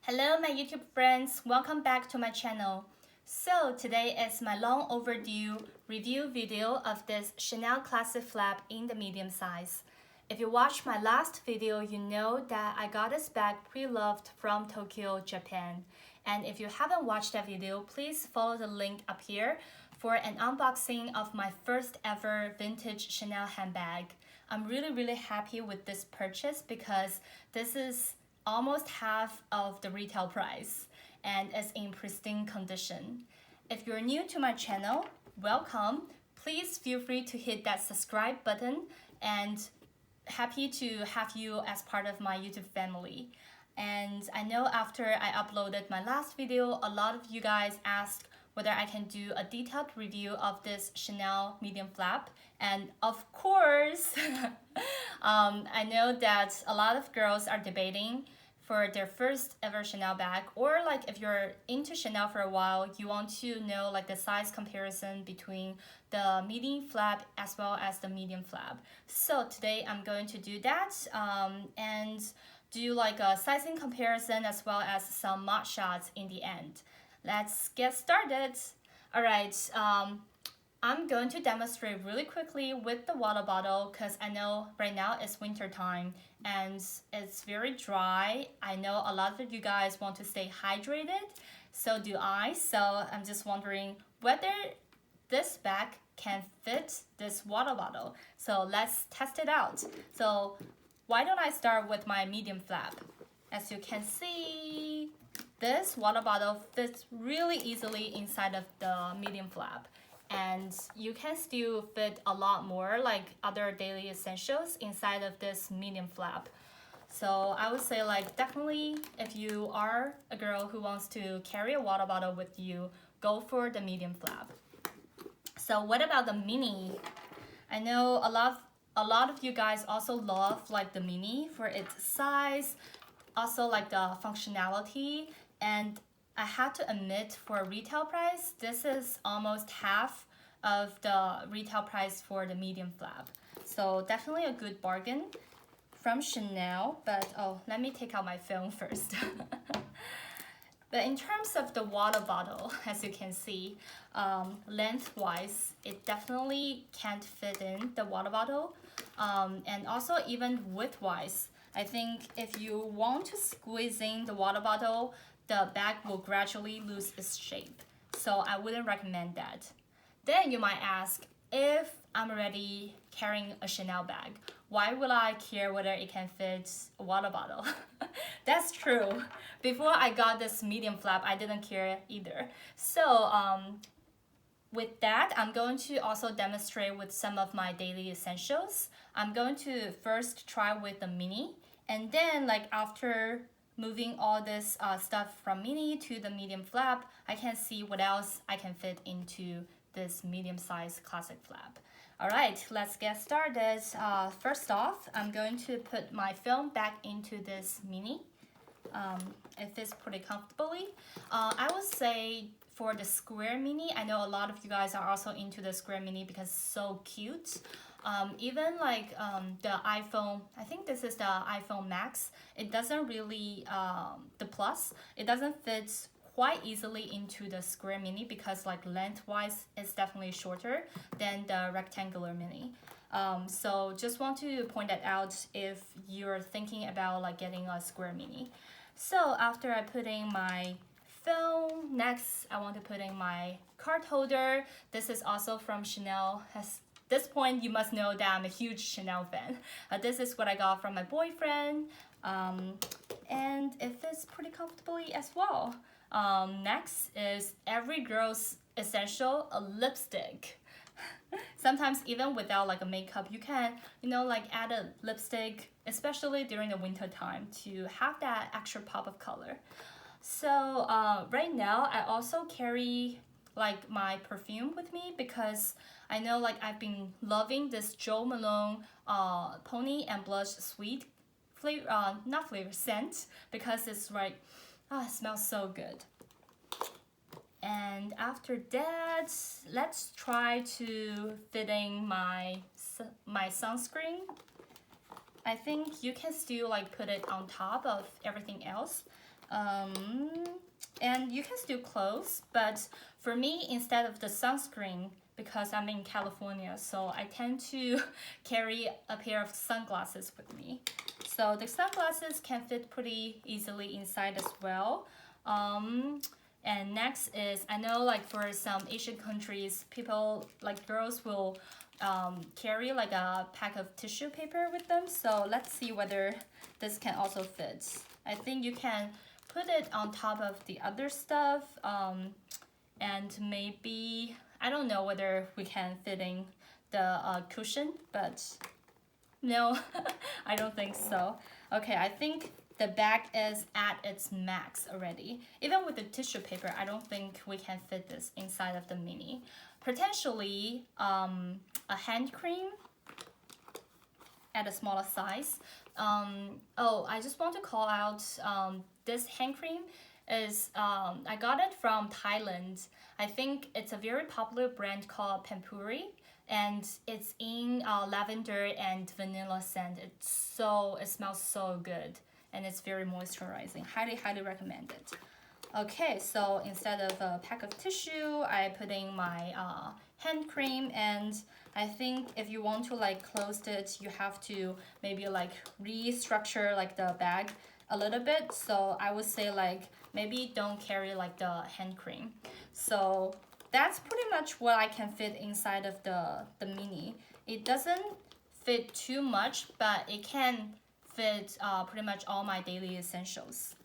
Hello my YouTube friends, welcome back to my channel. So today is my long overdue review video of this Chanel classic flap in the medium size. If you watched my last video, you know that I got this bag pre-loved from Tokyo, Japan. And if you haven't watched that video, please follow the link up here for an unboxing of my first ever vintage Chanel handbag. I'm really happy with this purchase because this is almost half of the retail price and is in pristine condition. If you're new to my channel, welcome. Please feel free to hit that subscribe button and happy to have you as part of my YouTube family. And I know after I uploaded my last video, a lot of you guys asked whether I can do a detailed review of this Chanel medium flap. And of course, I know that a lot of girls are debating for their first ever Chanel bag, or like if you're into Chanel for a while, you want to know like the size comparison between the medium flap as well as the medium flap. So today I'm going to do that and do like a sizing comparison as well as some mod shots in the end. Let's get started. All right, I'm going to demonstrate really quickly with the water bottle because I know right now it's winter time and it's very dry. I know a lot of you guys want to stay hydrated, so do I. So I'm just wondering whether this bag can fit this water bottle. So let's test it out. So why don't I start with my medium flap? As you can see, this water bottle fits really easily inside of the medium flap. And you can still fit a lot more like other daily essentials inside of this medium flap. So I would say like definitely if you are a girl who wants to carry a water bottle with you, go for the medium flap. So what about the mini? I know a lot of you guys also love like the mini for its size, also like the functionality, and I had to admit for retail price, this is almost half of the retail price for the medium flap. So definitely a good bargain from Chanel, but oh, let me take out my phone first. But in terms of the water bottle, as you can see, lengthwise, it definitely can't fit in the water bottle. And also even widthwise, I think if you want to squeeze in the water bottle, the bag will gradually lose its shape. So I wouldn't recommend that. Then you might ask, if I'm already carrying a Chanel bag, why will I care whether it can fit a water bottle? That's true. Before I got this medium flap, I didn't care either. So with that, I'm going to also demonstrate with some of my daily essentials. I'm going to first try with the mini, and then like after moving all this stuff from mini to the medium flap, I can see what else I can fit into this medium-sized classic flap. All right, let's get started. First off, I'm going to put my film back into this mini. It fits pretty comfortably. I would say for the square mini, I know a lot of you guys are also into the square mini because it's so cute. Even like the iPhone, I think this is the iPhone Max, it doesn't really, the Plus, it doesn't fit quite easily into the square mini because like lengthwise it's definitely shorter than the rectangular mini. So just want to point that out if you're thinking about like getting a square mini. So after I put in my film, next I want to put in my card holder. This is also from Chanel. At this point, you must know that I'm a huge Chanel fan. This is what I got from my boyfriend, and it fits pretty comfortably as well. Next is every girl's essential, a lipstick. Sometimes even without like a makeup, you can, you know, like add a lipstick, especially during the winter time to have that extra pop of color. So right now, I also carry like my perfume with me because I know like I've been loving this Jo Malone Pony and Blush Sweet flavor, not flavor, scent, because it's like, it smells so good. And after that, let's try to fit in my sunscreen. I think you can still like put it on top of everything else, And you can still close, but for me, instead of the sunscreen, because I'm in California, so I tend to carry a pair of sunglasses with me. So the sunglasses can fit pretty easily inside as well. And next is, I know like for some Asian countries, people like girls will carry like a pack of tissue paper with them. So let's see whether this can also fit. I think you can put it on top of the other stuff, and maybe, I don't know whether we can fit in the cushion, but no, I don't think so. Okay, I think the bag is at its max already. Even with the tissue paper, I don't think we can fit this inside of the mini. Potentially a hand cream at a smaller size. Oh, I just want to call out this hand cream is I got it from Thailand. I think it's a very popular brand called Pampuri, and it's in lavender and vanilla scent. It smells so good, and it's very moisturizing. Highly recommend it. Okay, so instead of a pack of tissue, I put in my hand cream, and I think if you want to like close it, you have to maybe like restructure like the bag a little bit. So I would say like maybe don't carry like the hand cream. So that's pretty much what I can fit inside of the mini. It doesn't fit too much, but it can fit pretty much all my daily essentials,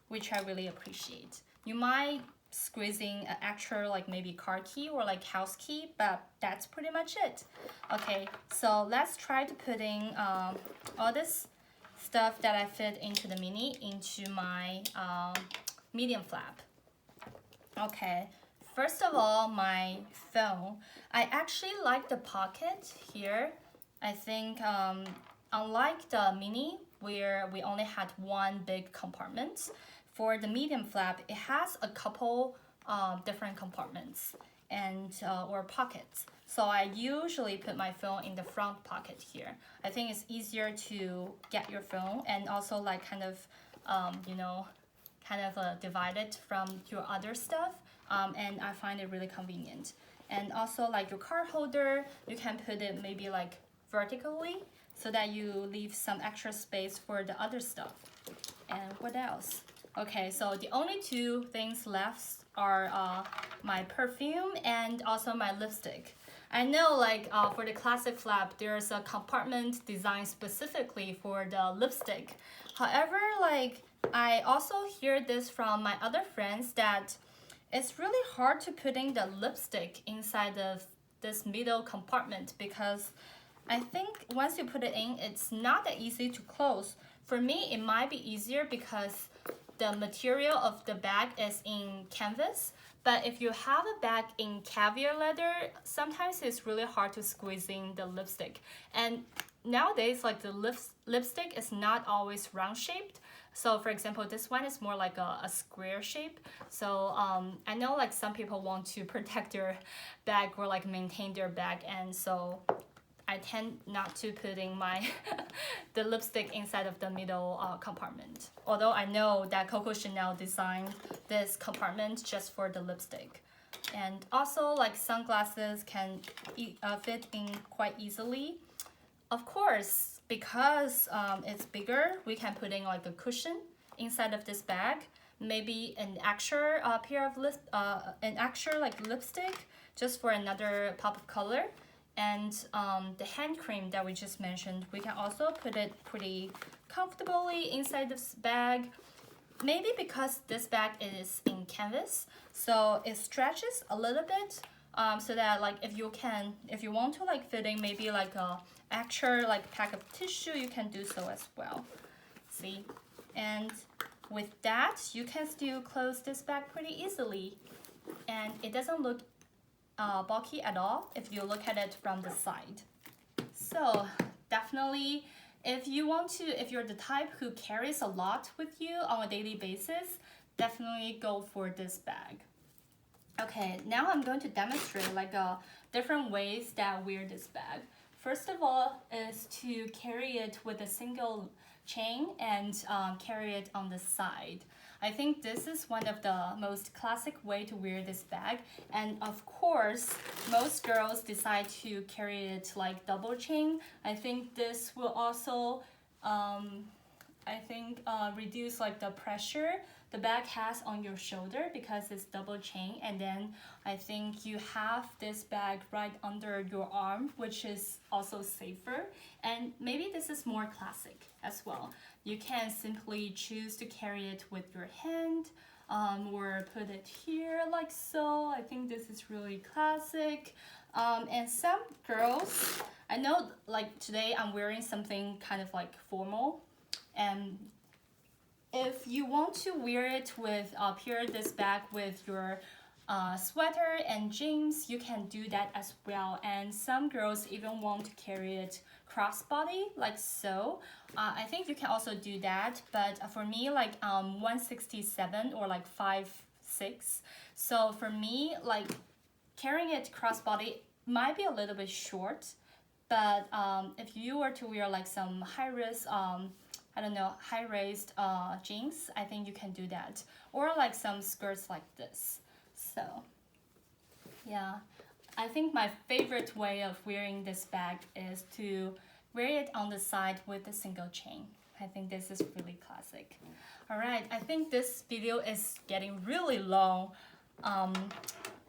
which I really appreciate. You might squeezing an extra like maybe car key or like house key, but that's pretty much it. Okay, so let's try to put in all this stuff that I fit into the mini into my medium flap. Okay, first of all, my phone. I actually like the pocket here. I think unlike the mini where we only had one big compartment, for the medium flap, it has a couple different compartments and or pockets. So I usually put my phone in the front pocket here. I think it's easier to get your phone and also like kind of, divide it from your other stuff. And I find it really convenient. And also like your card holder, you can put it maybe like vertically so that you leave some extra space for the other stuff. And what else? Okay, so the only two things left are my perfume and also my lipstick. I know like for the classic flap, there's a compartment designed specifically for the lipstick. However, like I also hear this from my other friends that it's really hard to put in the lipstick inside of this middle compartment because I think once you put it in, it's not that easy to close. For me, it might be easier because the material of the bag is in canvas, but if you have a bag in caviar leather, sometimes it's really hard to squeeze in the lipstick. And nowadays, like the lipstick is not always round shaped. So for example, this one is more like a square shape. So I know like some people want to protect their bag or like maintain their bag, and so I tend not to put in my the lipstick inside of the middle compartment. Although I know that Coco Chanel designed this compartment just for the lipstick. And also like sunglasses can fit in quite easily. Of course, because it's bigger, we can put in like a cushion inside of this bag. Maybe an extra pair of lipstick just for another pop of color. And the hand cream that we just mentioned, we can also put it pretty comfortably inside this bag. Maybe because this bag is in canvas, so it stretches a little bit, so that like if you want to like fit in maybe like a extra like pack of tissue, you can do so as well. See, and with that, you can still close this bag pretty easily, and it doesn't look bulky at all if you look at it from the side. So definitely, if you're the type who carries a lot with you on a daily basis, definitely go for this bag. Okay, now I'm going to demonstrate like different ways that I wear this bag. First of all is to carry it with a single chain and carry it on the side. I think this is one of the most classic way to wear this bag. And of course, most girls decide to carry it like double chain. I think this will also reduce like the pressure the bag has on your shoulder because it's double chain. And then I think you have this bag right under your arm, which is also safer. And maybe this is more classic as well. You can simply choose to carry it with your hand or put it here like so. I think this is really classic. And some girls, I know like today I'm wearing something kind of like formal, and if you want to wear it with pair this bag with your sweater and jeans, you can do that as well. And some girls even want to carry it crossbody like so. I think you can also do that, but for me like 167 or like 5'6". So for me like carrying it crossbody might be a little bit short, but if you were to wear like some high-rise high-waist jeans, I think you can do that, or like some skirts like this. So yeah, I think my favorite way of wearing this bag is to wear it on the side with a single chain. I think this is really classic. All right, I think this video is getting really long.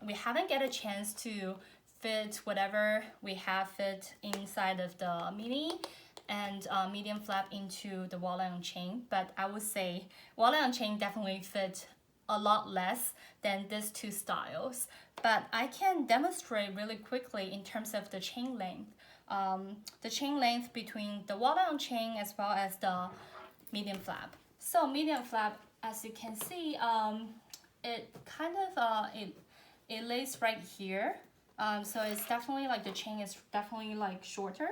We haven't get a chance to fit whatever we have fit inside of the mini and medium flap into the wallet on chain, but I would say wallet on chain definitely fit a lot less than these two styles. But I can demonstrate really quickly in terms of the chain length. The chain length between the wallet on chain as well as the medium flap. So medium flap, as you can see, it kind of it lays right here. So it's definitely like the chain is definitely like shorter.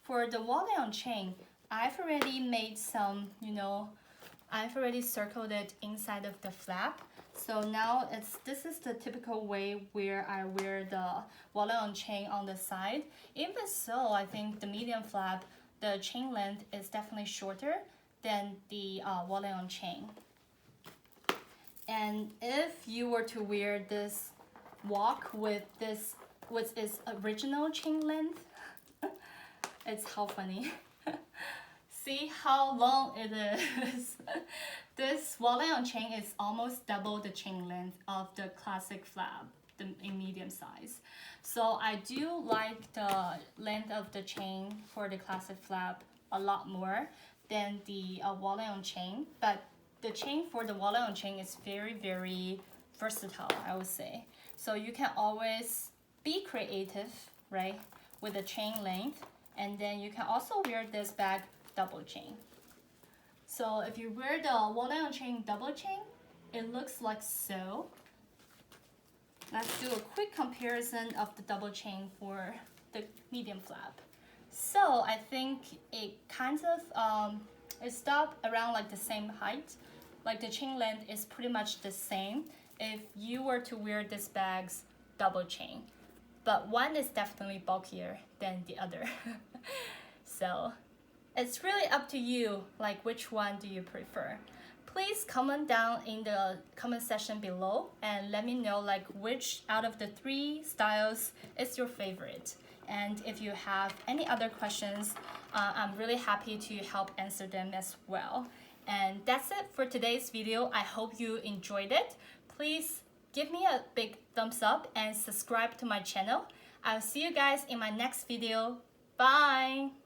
For the wallet on chain, I've already made some, I've already circled it inside of the flap. So now this is the typical way where I wear the wallet on chain on the side. Even so, I think the medium flap, the chain length is definitely shorter than the wallet on chain. And if you were to wear this WOC with its original chain length, it's how funny. See how long it is. This wallet on chain is almost double the chain length of the classic flap in medium size. So I do like the length of the chain for the classic flap a lot more than the wallet on chain. But the chain for the wallet on chain is very, very versatile, I would say. So you can always be creative, right, with the chain length. And then you can also wear this bag double chain. So if you wear the wallet on chain double chain, it looks like so. Let's do a quick comparison of the double chain for the medium flap. So I think it kind of it stopped around like the same height. Like the chain length is pretty much the same if you were to wear this bag's double chain. But one is definitely bulkier than the other. So it's really up to you, like which one do you prefer. Please comment down in the comment section below and let me know like which out of the three styles is your favorite. And if you have any other questions, I'm really happy to help answer them as well. And that's it for today's video. I hope you enjoyed it. Please give me a big thumbs up and subscribe to my channel. I'll see you guys in my next video. Bye!